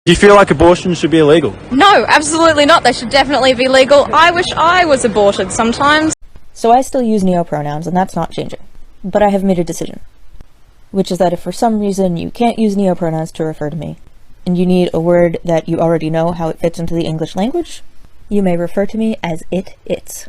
Do you feel like abortion should be illegal? No, absolutely not. They should definitely be legal. I wish I was aborted sometimes. So I still use neopronouns, and that's not changing. But I have made a decision, which is that if for some reason you can't use neopronouns to refer to me, and you need a word that you already know how it fits into the English language, you may refer to me as its.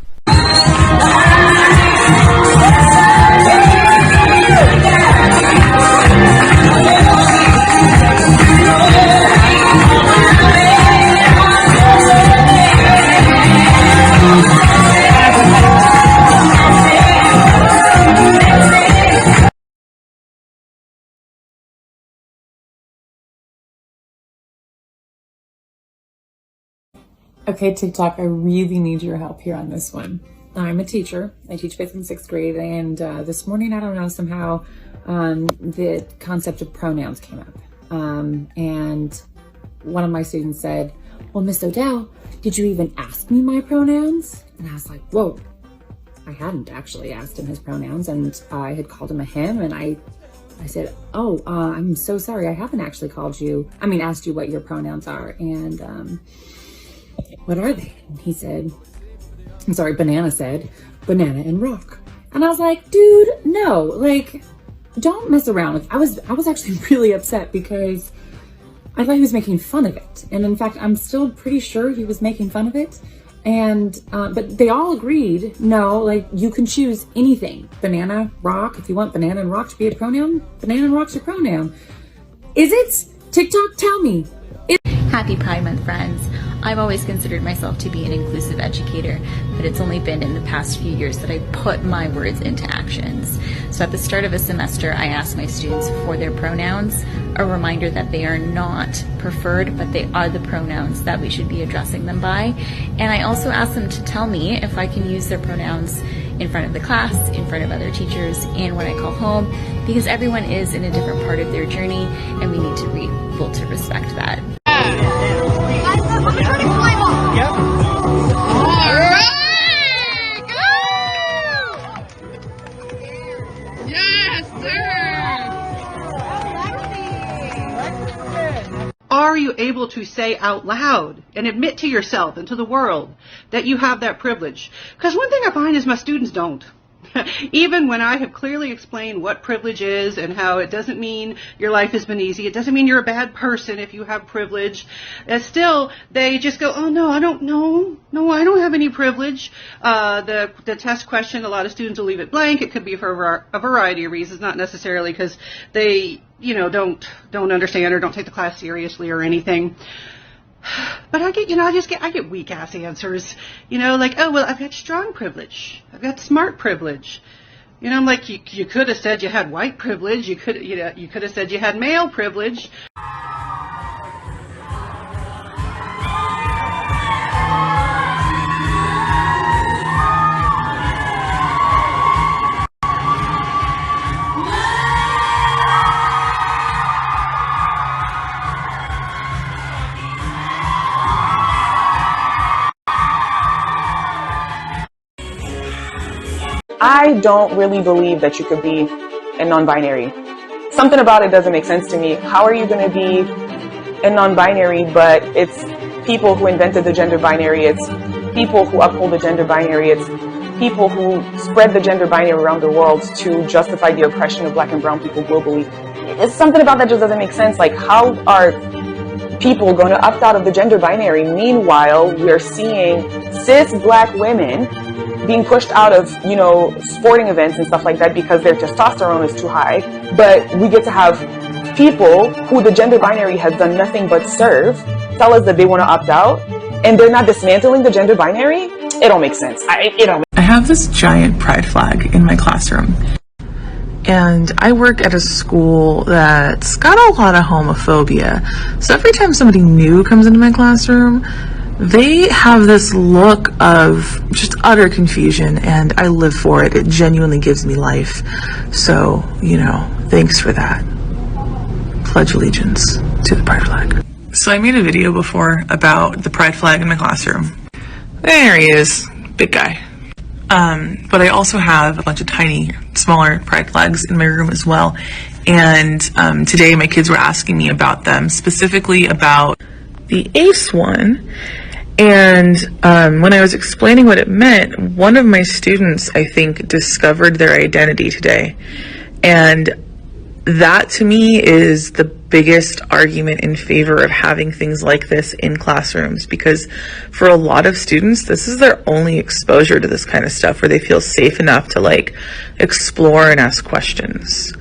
Okay, TikTok, I really need your help here on this one. I'm a teacher. I teach 5th and 6th grade, and this morning, I don't know, somehow the concept of pronouns came up. And one of my students said, well, Miss Odell, did you even ask me my pronouns? And I was like, whoa, I hadn't actually asked him his pronouns, and I had called him a him, and I said, oh, I'm so sorry, I haven't actually asked you what your pronouns are, and what are they? And he said, Banana said, banana and rock. And I was like, dude, no, like, don't mess around with, I was actually really upset because I thought he was making fun of it. And in fact, I'm still pretty sure he was making fun of it. And, but they all agreed, no, like, you can choose anything. Banana, rock, if you want banana and rock to be a pronoun, banana and rock's a pronoun. Is it? TikTok, tell me. Happy Pride Month, friends. I've always considered myself to be an inclusive educator, but it's only been in the past few years that I put my words into actions. So at the start of a semester, I ask my students for their pronouns, a reminder that they are not preferred, but they are the pronouns that we should be addressing them by. And I also ask them to tell me if I can use their pronouns in front of the class, in front of other teachers, and when I call home, because everyone is in a different part of their journey, and we need to be able to respect that. Are you able to say out loud and admit to yourself and to the world that you have that privilege? Because one thing I find is my students don't. Even when I have clearly explained what privilege is and how it doesn't mean your life has been easy, it doesn't mean you're a bad person if you have privilege, still they just go, oh no, I don't know. No, I don't have any privilege. The test question, a lot of students will leave it blank. It could be for a variety of reasons, not necessarily because they, don't understand or don't take the class seriously or anything. But I get weak ass answers, like, oh, well, I've got strong privilege. I've got smart privilege. I'm like, you could have said you had white privilege. You could have said you had male privilege. I don't really believe that you could be a non-binary. Something about it doesn't make sense to me. How are you going to be a non-binary, but it's people who invented the gender binary, it's people who uphold the gender binary, it's people who spread the gender binary around the world to justify the oppression of black and brown people globally. It's something about that just doesn't make sense. Like, how are people going to opt out of the gender binary? Meanwhile, we are seeing cis black women being pushed out of, sporting events and stuff like that because their testosterone is too high. But we get to have people who the gender binary has done nothing but serve tell us that they want to opt out, and they're not dismantling the gender binary. It don't make sense. I have this giant pride flag in my classroom, and I work at a school that's got a lot of homophobia. So every time somebody new comes into my classroom, they have this look of just utter confusion, and I live for it. It genuinely gives me life. So, thanks for that. Pledge allegiance to the pride flag. So I made a video before about the pride flag in my classroom. There he is, big guy. But I also have a bunch of tiny, smaller pride flags in my room as well. And today my kids were asking me about them, specifically about the ACE one. And when I was explaining what it meant, one of my students, I think, discovered their identity today. And that to me is the biggest argument in favor of having things like this in classrooms, because for a lot of students, this is their only exposure to this kind of stuff, where they feel safe enough to like explore and ask questions.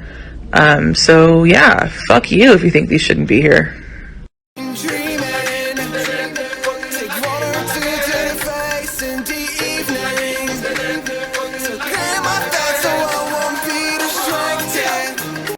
So yeah, fuck you if you think these shouldn't be here. Dreaming, take one or two to the face and deep